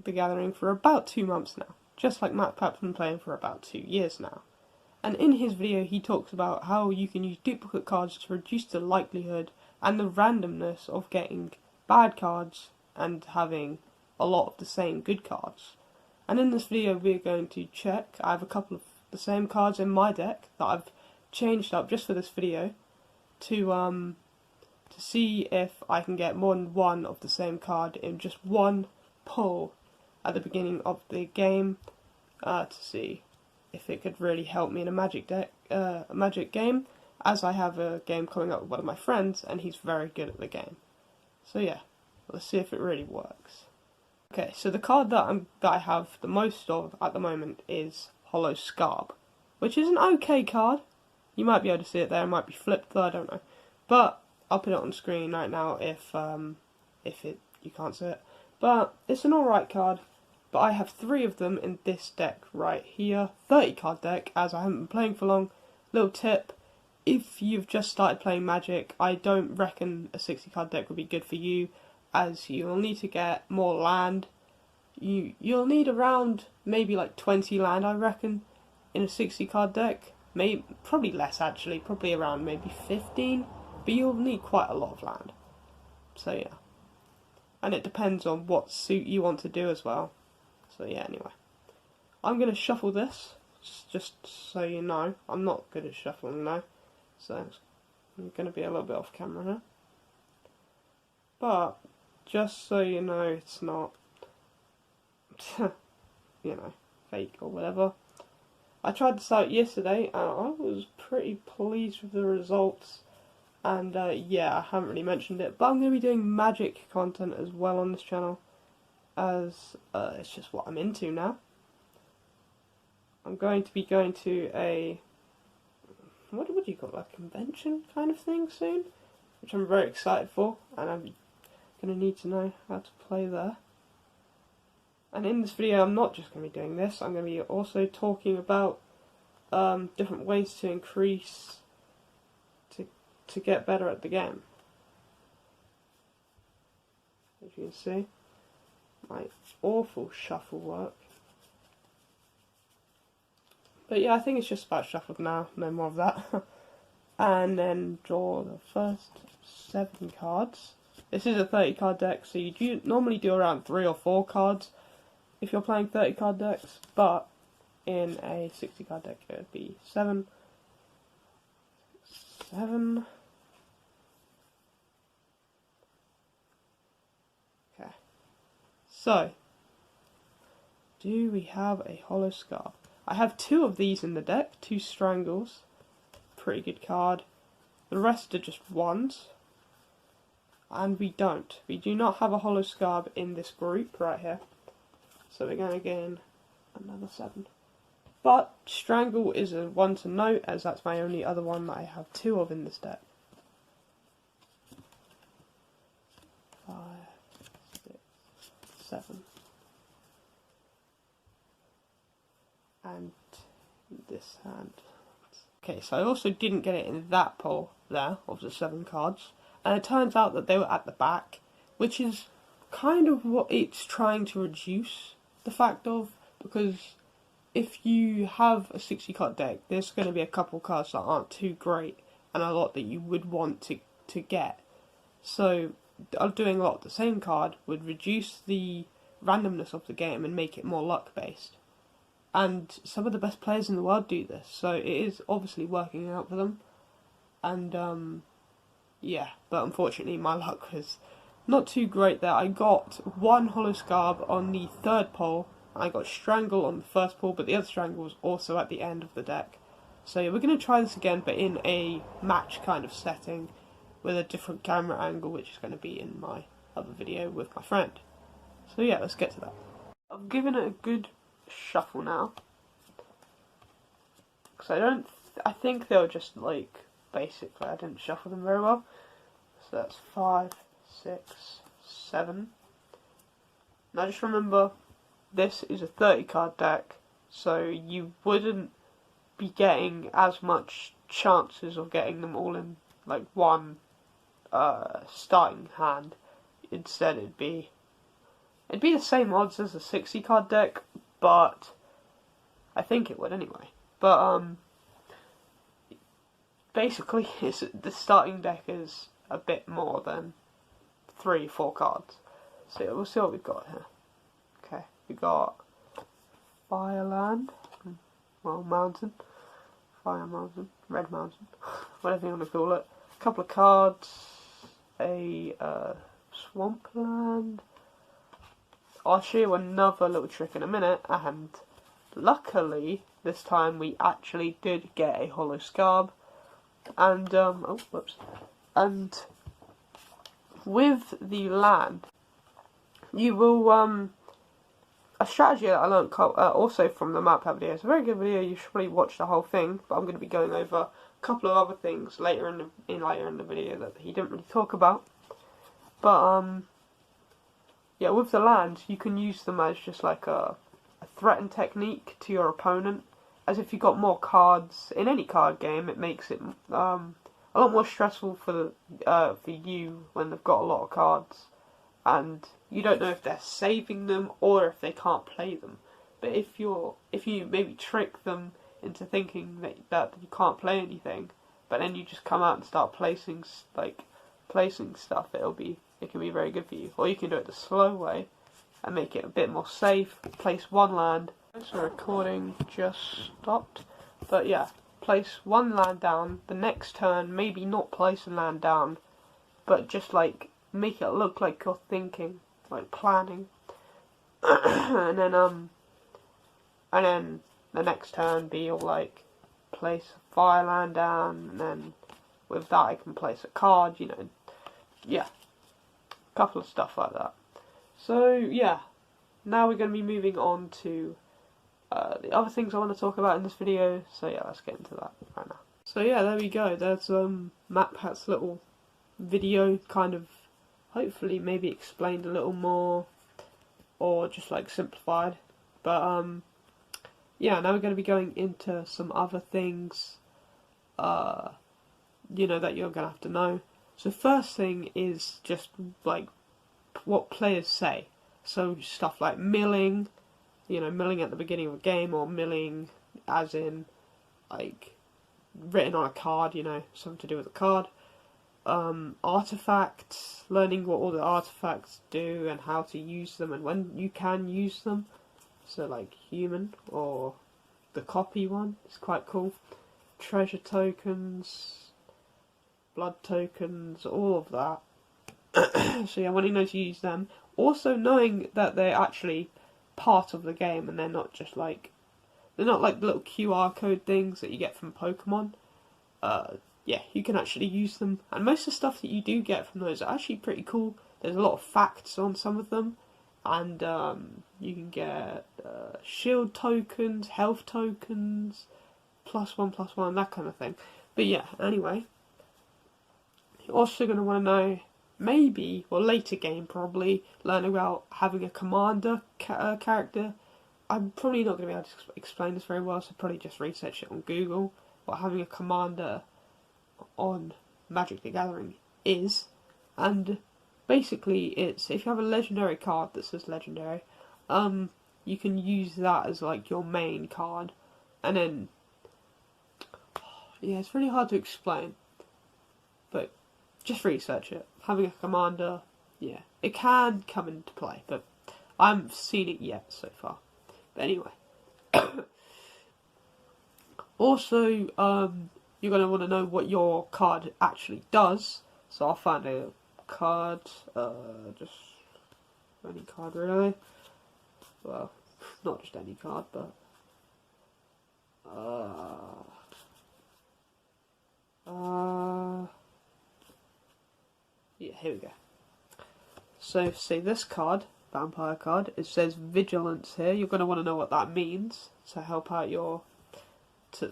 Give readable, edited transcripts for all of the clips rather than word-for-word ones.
the Gathering for about 2 months now, just like Matt Pap's been playing for about 2 years now. And in his video he talks about how you can use duplicate cards to reduce the likelihood and the randomness of getting bad cards and having a lot of the same good cards. And in this video we're going to check. I have a couple of the same cards in my deck that I've changed up just for this video to see if I can get more than one of the same card in just one pull at the beginning of the game, to see if it could really help me in a Magic game, as I have a game coming up with one of my friends and he's very good at the game. So yeah, let's see if it really works. Okay, so the card that I have the most of at the moment is Hollow Scarb, which is an okay card. You might be able to see it there, it might be flipped though, I don't know. But I'll put it on screen right now if you can't see it. But it's an alright card, but I have 3 of them in this deck right here. 30 card deck, as I haven't been playing for long. Little tip, if you've just started playing Magic, I don't reckon a 60 card deck would be good for you, as you'll need to get more land. You'll need around maybe like 20 land, I reckon, in a 60 card deck. Probably less actually, probably around maybe 15, but you'll need quite a lot of land. So yeah. And it depends on what suit you want to do as well. So yeah, anyway. I'm going to shuffle this, just so you know. I'm not good at shuffling though, so I'm going to be a little bit off camera here. But, just so you know, it's not, fake or whatever. I tried this out yesterday and I was pretty pleased with the results. And yeah, I haven't really mentioned it, but I'm going to be doing Magic content as well on this channel, as it's just what I'm into now. I'm going to be going to a, what do you call it, a convention kind of thing soon, which I'm very excited for, and I'm going to need to know how to play there. And in this video I'm not just going to be doing this, I'm going to be also talking about different ways to increase, to get better at the game. As you can see, my awful shuffle work. But yeah, I think it's just about shuffled now, no more of that. And then draw the first 7 cards. This is a 30 card deck, so you normally do around 3 or 4 cards if you're playing 30 card decks, but in a 60 card deck it would be 7. Okay. So, do we have a Hollow Scarb? I have 2 of these in the deck, 2 Strangles. Pretty good card. The rest are just 1s. And we do not have a Hollow Scarb in this group right here. So we're going to gain another 7. But Strangle is a one to note, as that's my only other one that I have 2 of in this deck. 5, 6, 7. And this hand. Okay, so I also didn't get it in that pull there, of the 7 cards. And it turns out that they were at the back, which is kind of what it's trying to reduce the fact of, because if you have a 60 card deck, there's going to be a couple cards that aren't too great, and a lot that you would want to get. So doing a lot of the same card would reduce the randomness of the game and make it more luck based. And some of the best players in the world do this, so it is obviously working out for them. And yeah, but unfortunately my luck was not too great there. I got 1 Hollow Scarb on the 3rd pull, and I got Strangle on the 1st pull, but the other Strangle was also at the end of the deck. So yeah, we're going to try this again, but in a match kind of setting, with a different camera angle, which is going to be in my other video with my friend. So yeah, let's get to that. I've given it a good shuffle now, because I think they were just like, basically I didn't shuffle them very well. So that's 5, 6, 7. Now just remember, this is a 30 card deck, so you wouldn't be getting as much chances of getting them all in like one starting hand. Instead it'd be It'd be the same odds as a 60 card deck, but I think it would anyway. But basically, the starting deck is a bit more than 3-4 cards. So yeah, we'll see what we've got here. Okay, we got Fireland, well, Mountain, Fire Mountain, Red Mountain, whatever you want to call it. A couple of cards, a Swampland. I'll show you another little trick in a minute, and luckily this time we actually did get a Hollow Scarab, and oh whoops, and with the land, you will a strategy that I learned also from the map pack video. It's a very good video. You should probably watch the whole thing, but I'm going to be going over a couple of other things later in the video that he didn't really talk about. But yeah, with the lands, you can use them as just like a threaten technique to your opponent. As if you got more cards in any card game, it makes it a lot more stressful for you when they've got a lot of cards, and you don't know if they're saving them or if they can't play them. But if you maybe trick them into thinking that you can't play anything, but then you just come out and start placing stuff, it can be very good for you. Or you can do it the slow way and make it a bit more safe. Place one land. So recording just stopped. But yeah, place one land down. The next turn, maybe not place a land down, but just like make it look like you're thinking, like planning. and then the next turn be all like place a fire land down, and then with that I can place a card, you know. Yeah, a couple of stuff like that. So yeah, now we're going to be moving on to the other things I want to talk about in this video. So yeah, let's get into that right now. So yeah, there we go. There's MatPat's little video, kind of hopefully maybe explained a little more, or just like simplified. But yeah, now we're going to be going into some other things, you know, that you're going to have to know. So first thing is just like what players say. So stuff like milling, you know, milling at the beginning of a game, or milling as in like written on a card, you know, something to do with a card. Artifacts, learning what all the artifacts do and how to use them and when you can use them. So like human or the copy one is quite cool. Treasure tokens, blood tokens, all of that. So yeah, when you know to use them. Also knowing that they're actually part of the game and they're not just like, they're not like little QR code things that you get from Pokemon. Yeah, you can actually use them, and most of the stuff that you do get from those are actually pretty cool. There's a lot of facts on some of them, and you can get shield tokens, health tokens, +1/+1, that kind of thing. But yeah, anyway, you're also going to want to know, maybe, or later game probably, learn about having a commander character. I'm probably not going to be able to explain this very well, so probably just research it on Google, what having a commander on Magic the Gathering is. And basically it's, if you have a legendary card that says legendary, you can use that as like your main card, and then yeah, it's really hard to explain, but just research it. Having a commander, yeah, it can come into play, but I haven't seen it yet so far. But anyway, also you're going to want to know what your card actually does. So I'll find a card, just any card really. Well, not just any card, but yeah, here we go. So see this card, vampire card, it says vigilance here. You're going to want to know what that means to help out your, to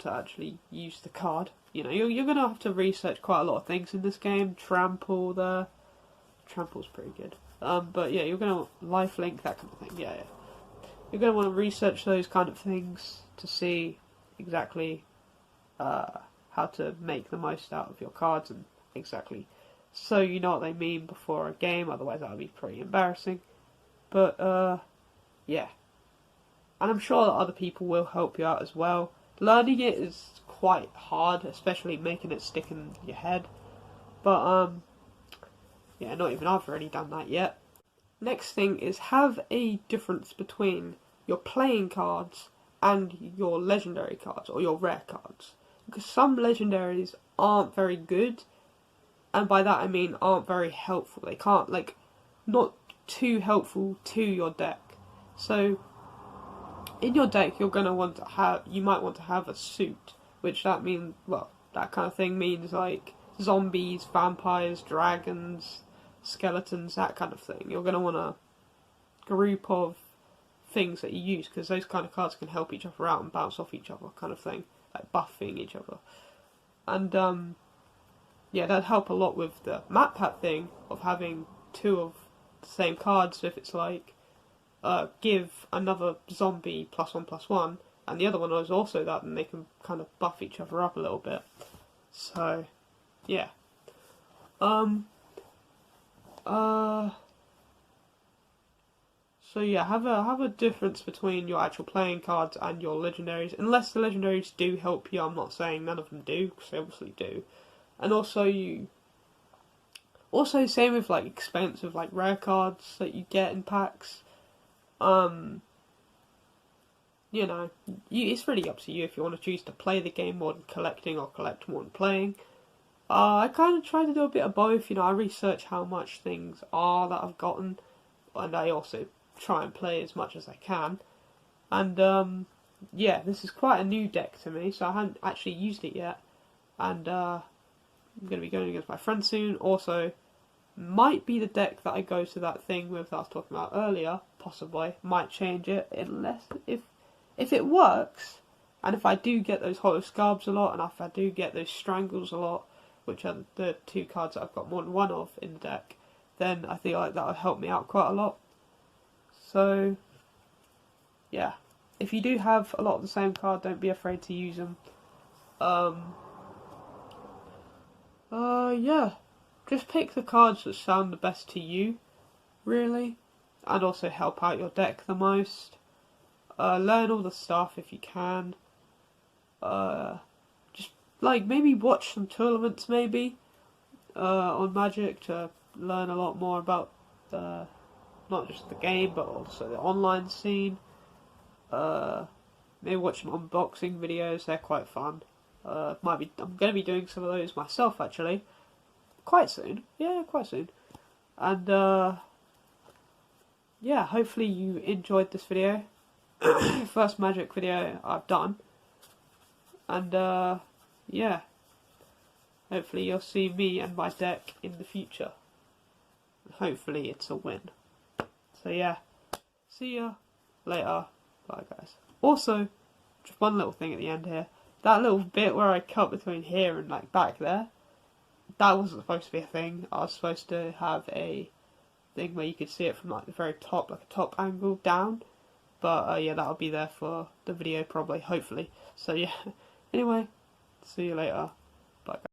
actually use the card. You know, you're going to have to research quite a lot of things in this game. Trample there. Trample's pretty good. But yeah, you're going to lifelink, that kind of thing. Yeah. You're going to want to research those kind of things to see exactly how to make the most out of your cards, and exactly so you know what they mean before a game. Otherwise, that would be pretty embarrassing. But yeah, and I'm sure that other people will help you out as well. Learning it is quite hard, especially making it stick in your head. But yeah, not even I've really done that yet. Next thing is have a difference between your playing cards and your legendary cards or your rare cards, because some legendaries aren't very good, and by that I mean aren't very helpful. They can't, like, not too helpful to your deck. So in your deck you're gonna want to have, you might want to have a suit, which that means, well, that kind of thing means like zombies, vampires, dragons, skeletons, that kind of thing. You're gonna want a group of things that you use, because those kind of cards can help each other out and bounce off each other, kind of thing, like buffing each other. And yeah, that'd help a lot with the map pack thing of having two of the same cards. So if it's like give another zombie +1/+1, and the other one is also that, and they can kind of buff each other up a little bit. So yeah. So yeah, have a difference between your actual playing cards and your legendaries, unless the legendaries do help you. I'm not saying none of them do, because they obviously do. And also same with like expensive like rare cards that you get in packs. You know, it's really up to you if you want to choose to play the game more than collecting or collect more than playing. I kind of try to do a bit of both. You know, I research how much things are that I've gotten, and I also try and play as much as I can. And yeah, this is quite a new deck to me, so I haven't actually used it yet. And I'm going to be going against my friend soon. Also, might be the deck that I go to that thing with that I was talking about earlier. Possibly, might change it unless if it works, and if I do get those Hollow Scarbs a lot, and if I do get those Strangles a lot, which are the two cards that I've got more than one of in the deck, then I feel like that would help me out quite a lot. So yeah, if you do have a lot of the same card, don't be afraid to use them. Yeah, just pick the cards that sound the best to you, really, and also help out your deck the most. Learn all the stuff if you can. Just like maybe watch some tournaments maybe on Magic to learn a lot more about not just the game but also the online scene. Maybe watch some unboxing videos, they're quite fun. I'm going to be doing some of those myself actually, quite soon. Yeah, quite soon. And yeah, hopefully you enjoyed this video. First Magic video I've done. And yeah, hopefully you'll see me and my deck in the future. And hopefully it's a win. So yeah, see ya later. Bye guys. Also, just one little thing at the end here. That little bit where I cut between here and like back there, that wasn't supposed to be a thing. I was supposed to have a thing where you could see it from like the very top, like a top angle down. But yeah, that'll be there for the video probably, hopefully. So yeah, anyway, see you later. Bye guys.